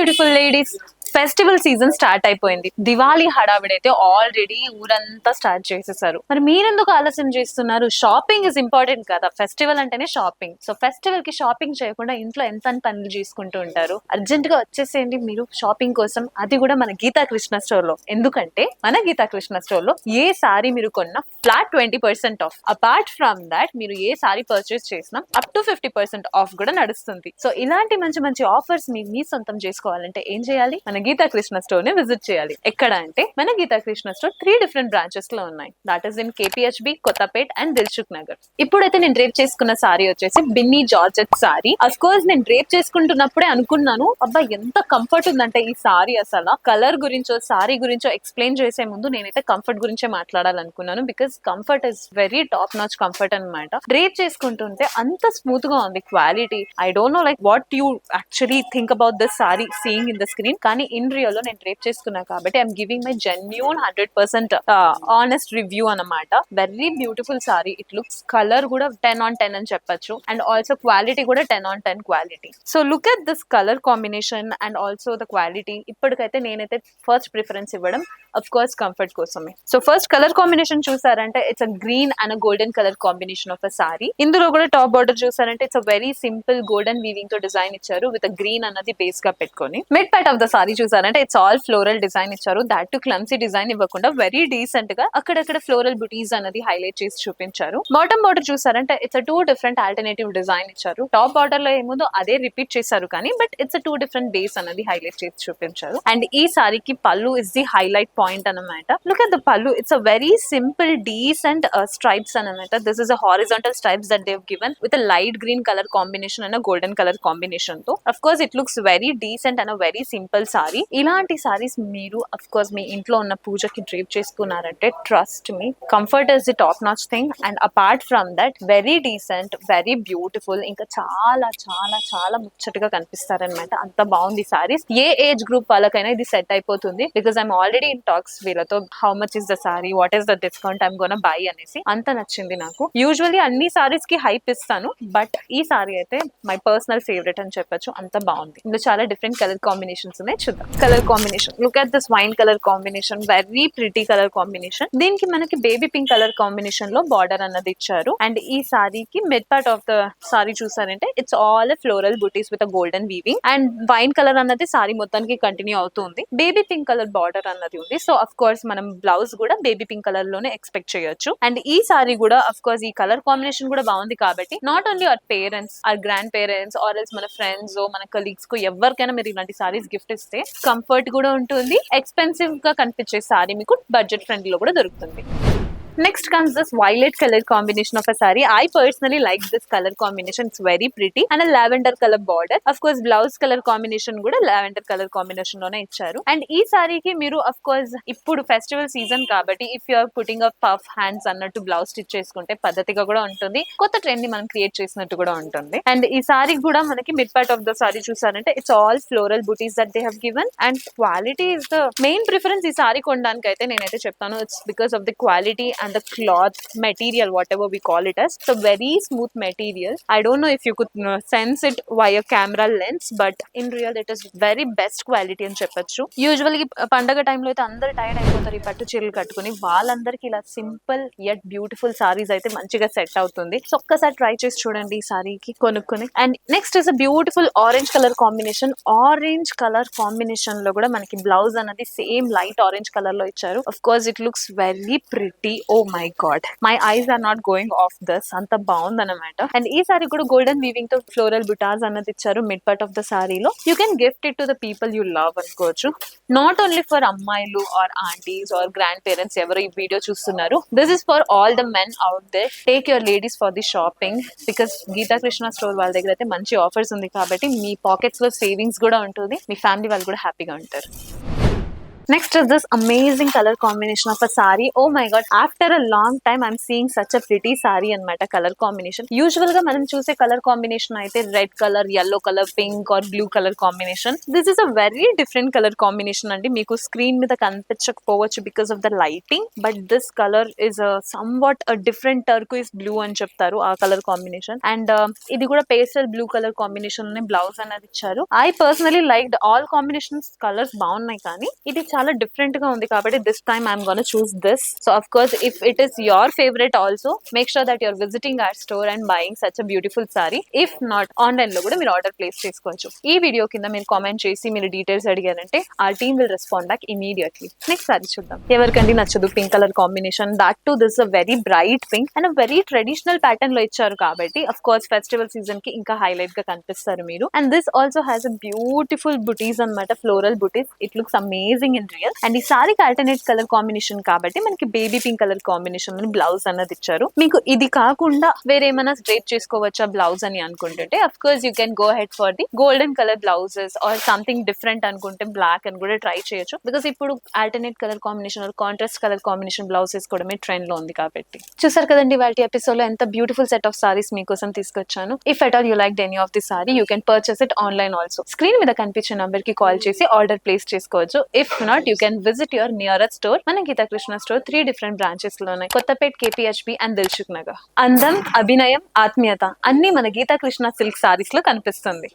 Beautiful ladies, festival season start అయిపోయింది. Diwali హడావిడైతే already ఊరంతా start చేసేసారు. మరి మీరెందుకు ఆలస్యం చేస్తున్నారు? షాపింగ్ ఇస్ ఇంపార్టెంట్ కదా, ఫెస్టివల్ అంటేనే షాపింగ్. సో ఫెస్టివల్ కి షాపింగ్ చేయకుండా ఇంట్లో ఎంత పనులు చేసుకుంటూ ఉంటారు. అర్జెంట్ గా వచ్చేసేయండి మీరు షాపింగ్ కోసం, అది కూడా మన గీతా కృష్ణ స్టోర్ లో. ఎందుకంటే మన గీతా కృష్ణ స్టోర్ లో ఏ సారీ మీరు కొన్నా flat 20% of. Apart from that మీరు ఏ సారీ పర్చేస్ చేసినా అప్ టు 50% ఆఫ్ కూడా నడుస్తుంది. సో ఇలాంటి మంచి మంచి ఆఫర్స్ మీ సొంతం చేసుకోవాలంటే ఏం చేయాలి? మన గీతా కృష్ణ స్టోర్ ని విజిట్ చేయాలి. ఎక్కడ అంటే మన Geetha Krishna store 3 different branches లో ఉన్నాయి. That is in KPHB, Kothapet and Dilsukh Nagar. ఇప్పుడైతే నేను డ్రేప్ చేసుకున్న సారీ వచ్చేసి Binny georgette sari. Of course నేను డ్రేప్ చేసుకుంటున్నప్పుడే అనుకున్నాను, అబ్బా ఎంత కంఫర్ట్ ఉందంటే ఈ సారీ. అసలు కలర్ గురించో సారీ గురించో ఎక్స్ప్లెయిన్ చేసే ముందు నేనైతే కంఫర్ట్ గురించే మాట్లాడాలనుకున్నాను. Because comfort is very top notch comfort అనమాట. డ్రేప్ చేసుకుంటుంటే అంత స్మూత్ గా ఉంది quality. I don't know like what you actually think about this sari seeing in the screen. కానీ ఇన్ రియల్ లో నేను డ్రేప్ చేసుకున్నా కాబట్టి I'm giving my genuine 100% honest review అనమాట. Very beautiful sari. It looks, colour కూడా 10 on 10 అని చెప్పొచ్చు. అండ్ ఆల్సో క్వాలిటీ కూడా 10 on 10 quality. So look at this colour combination and also the quality. ఇప్పటికైతే నేనైతే ఫస్ట్ ప్రిఫరెన్స్ ఇవ్వడం అఫ్ కోర్స్ కంఫర్ట్ కోసమే. So first colour combination చూసారంటే it's a green and golden colour combination of a sorry. ఇందులో కూడా top border చూసారంటే it's a very simple golden weaving తో design ఇచ్చారు విత్ గ్రీన్ అన్నది బేస్ గా పెట్టుకొని. Mid part of the sari చూసారంటే ఇట్స్ ఆల్ ఫ్లోరల్ డిజైన్ ఇచ్చారు. దాట్ టు క్లమ్సీ డిజైన్ ఇవ్వకుండా వెరీ డీసెంట్ గా అక్కడక్కడ ఫ్లోరల్ బుటీస్ అనేది హైలైట్ చేసి చూపించారు. బాటమ్ బార్డర్ చూసారంటే ఇట్స్ 2 డిఫరెంట్ ఆల్టర్నేటివ్ డిజైన్ ఇచ్చారు. టాప్ బార్డర్ లో ఏముందో అదే రిపీట్ చేశారు కానీ బట్ ఇట్స్ 2 డిఫరెంట్ బేస్ అనేది హైలైట్ చేసి చూపించారు. అండ్ ఈ సారీకి pallu is the highlight point అనమాట. Look at the pallu. It's a very simple decent stripes అనమాట. This is a horizontal stripes that they have given with a light green colour combination and golden colour combination తో. Of course it looks very decent and very simple sari. ఇలాంటి సారీస్ మీరు of course మీ ఇంట్లో ఉన్న పూజకి drape చేసుకున్నారంటే trust me, comfort is the top notch thing. And apart from that very decent, very beautiful, ఇంకా చాలా చాలా చాలా ముచ్చటగా కనిపిస్తారనమాట. అంత బాగుంది సారీస్. ఏ ఏజ్ గ్రూప్ వాళ్ళకైనా ఇది సెట్ అయిపోతుంది. Because I'm already in talks వీళ్ళతో. How much is the sari, what is the discount, I'm gonna buy అనేసి. అంత నచ్చింది నాకు. యూజువల్లీ అన్ని సారీస్ కి హైప్ ఇస్తాను, బట్ ఈ సారీ అయితే మై పర్సనల్ ఫేవరెట్ అని చెప్పొచ్చు. అంత బాగుంది. ఇందులో చాలా డిఫరెంట్ కలర్ కాంబినేషన్స్ ఉన్నాయి, చూద్దాం. Colour combination, look at this wine colour combination, very pretty colour combination. దీనికి మనకి బేబీ పింక్ కలర్ కాంబినేషన్ లో బార్డర్ అన్నది ఇచ్చారు. అండ్ ఈ సారీకి mid part of the sari చూసారంటే it's all floral butis with golden weaving. And wine colour అన్నది సారీ మొత్తానికి కంటిన్యూ అవుతుంది. బేబీ పింక్ కలర్ బార్డర్ అన్నది ఉంది. సో అఫ్ కోర్స్ మనం బ్లౌజ్ కూడా బేబీ పింక్ కలర్ లోనే ఎక్స్పెక్ట్ చేయొచ్చు. అండ్ ఈ సారీ కూడా అఫ్ కోర్స్ ఈ కలర్ కాంబినేషన్ కూడా బాగుంది కాబట్టి not only our parents, hour grand parents or else మన ఫ్రెండ్స్, మన కలీగ్స్ కు ఎవరికైనా మీరు ఇలాంటి సారీస్ గిఫ్ట్ ఇస్తే కంఫర్ట్ కూడా ఉంటుంది. ఎక్స్పెన్సివ్ గా కనిపించే సారీ మీకు బడ్జెట్ ఫ్రెండ్లీ లో కూడా దొరుకుతుంది. Next comes this violet color combination of a saree. I personally like this color combination. It's very pretty and a lavender color border. Of course, blouse color combination kuda lavender color combination lone icharu. And ee saree ki meeru of course ippudu festival season kabatti if you are putting a puff hands annattu blouse stitch cheskunte paddhatiga kuda untundi. Kotta trend ni manam create chesinattu kuda untundi. And ee saree kuda manaki mid part of the saree chusarante it's all floral booties that they have given and quality is the main preference. Ee saree kondaniki aithe nenaithe cheptanu it's because of the quality and the cloth material, whatever we call it as. So very smooth material. I don't know if you could sense it via camera lens, but in real it is very best quality అని చెప్పొచ్చు. Usually పండగ టైంలో అయితే అందరు tired అయిపోతారు ఈ పట్టు చీరలు కట్టుకుని. వాళ్ళందరికీ ఇలా సింపుల్ యట్ బ్యూటిఫుల్ సారీస్ అయితే మంచిగా సెట్ అవుతుంది. సో ఒక్కసారి ట్రై చేసి చూడండి ఈ సారీకి కొనుక్కొని. And next is a beautiful orange colour combination. Orange colour combination లో కూడా మనకి బ్లౌజ్ అనేది సేమ్ లైట్ ఆరెంజ్ కలర్ లో ఇచ్చారు. Of course it looks very pretty. Oh my god, my eyes are not going off this. అంత బాగుంది అనమాట. And ఈ సారీ కూడా గోల్డెన్ వీవింగ్ తో ఫ్లోరల్ బుటాస్ అన్నది ఇచ్చారు మిడ్ పార్ట్ ఆఫ్ ద సారీలో. You can gift it to the people you love అనుకోవచ్చు. నాట్ ఓన్లీ ఫర్ అమ్మాయిలు or aunties or grand parents ఎవరు ఈ వీడియో చూస్తున్నారు. This is for all the men out there. Take your ladies for the shopping because Geetha Krishna store వాళ్ళ దగ్గర అయితే మంచి offers ఉంది కాబట్టి మీ పాకెట్స్ లో సేవింగ్స్ కూడా ఉంటుంది, మీ ఫ్యామిలీ వాళ్ళు కూడా హ్యాపీగా ఉంటారు. Next is this amazing color combination of a saree. Oh my god, after a long time I'm seeing such a pretty saree అన్నమాట కలర్ కాంబినేషన్. యూజువల్ గా మనం చూసే కలర్ కాంబినేషన్ అయితే red colour, yellow colour, pink or blue colour combination. This is a very different colour combination అండి. మీకు screen మీద కనిపించకపోవచ్చు because of the lighting, but this colour is somewhat different turquoise blue అని చెప్తారు ఆ colour combination. And ఇది కూడా pastel blue colour combination లోనే బ్లౌజ్ అనేది ఇచ్చారు. I personally like all combinations, colours బాగున్నాయి, కానీ ఇది చాలా డిఫరెంట్ గా ఉంది కాబట్టి this time I'm gonna choose this. So of course if it is your favourite also make sure that your visiting our store and buying such a beautiful sari. If not, online లో కూడా మీరు order place చేసుకోవచ్చు. ఈ video కింద మీరు comment చేసి మీరు details అడిగారంటే ఆ team will respond back immediately. Next sorry చూద్దాం. ఎవరికండి నచ్చదు pink colour combination, that to this a very bright pink and very traditional pattern లో ఇచ్చారు కాబట్టి అఫ్ కోర్స్ ఫెస్టివల్ సీజన్ కి ఇంకా హైలైట్ గా కనిపిస్తారు మీరు. And this also has a beautiful బుటీస్ అన్నమాట, floral buttis. It looks amazing in real. And ఈ సారీకి ఆల్టర్నేట్ కలర్ కాంబినేషన్ కాబట్టి మనకి బేబీ పింక్ కలర్ కాంబినేషన్ లో బ్లౌజ్ అన్నది ఇచ్చారు. మీకు ఇది కాకుండా వేరేమైనా స్ట్రేట్ చేసుకోవచ్చా బ్లౌజ్ అని అనుకుంటుంటే of course you can go head for the golden colour blouses or something different అనుకుంటే బ్లాక్ అని కూడా ట్రై చేయొచ్చు. బికాస్ ఇప్పుడు alternate colour combination are contrast colour combination blouses కూడా ట్రెండ్ లో ఉంది కాబట్టి. చూసారు కదండి వాటి ఎపిసోడ్ లో ఎంత బ్యూటిఫుల్ సెట్ ఆఫ్ సారీస్ మీకోసం తీసుకొచ్చాను. If at all you like any of the sari you can purchase it online also. Screen మీద కనిపించే నంబర్ కి కాల్ చేసి ఆర్డర్ ప్లేస్ చేసుకోవచ్చు. If not you can visit your nearest store. మన Geetha Krishna store 3 different branches లో ఉన్నాయి, కొత్తపేట్, కేపీహెచ్బి అండ్ దిల్సుఖ్ నగర్. అందం, అభినయం, ఆత్మీయత అన్ని మన గీతా కృష్ణ సిల్క్ సారీస్ లో కనిపిస్తుంది.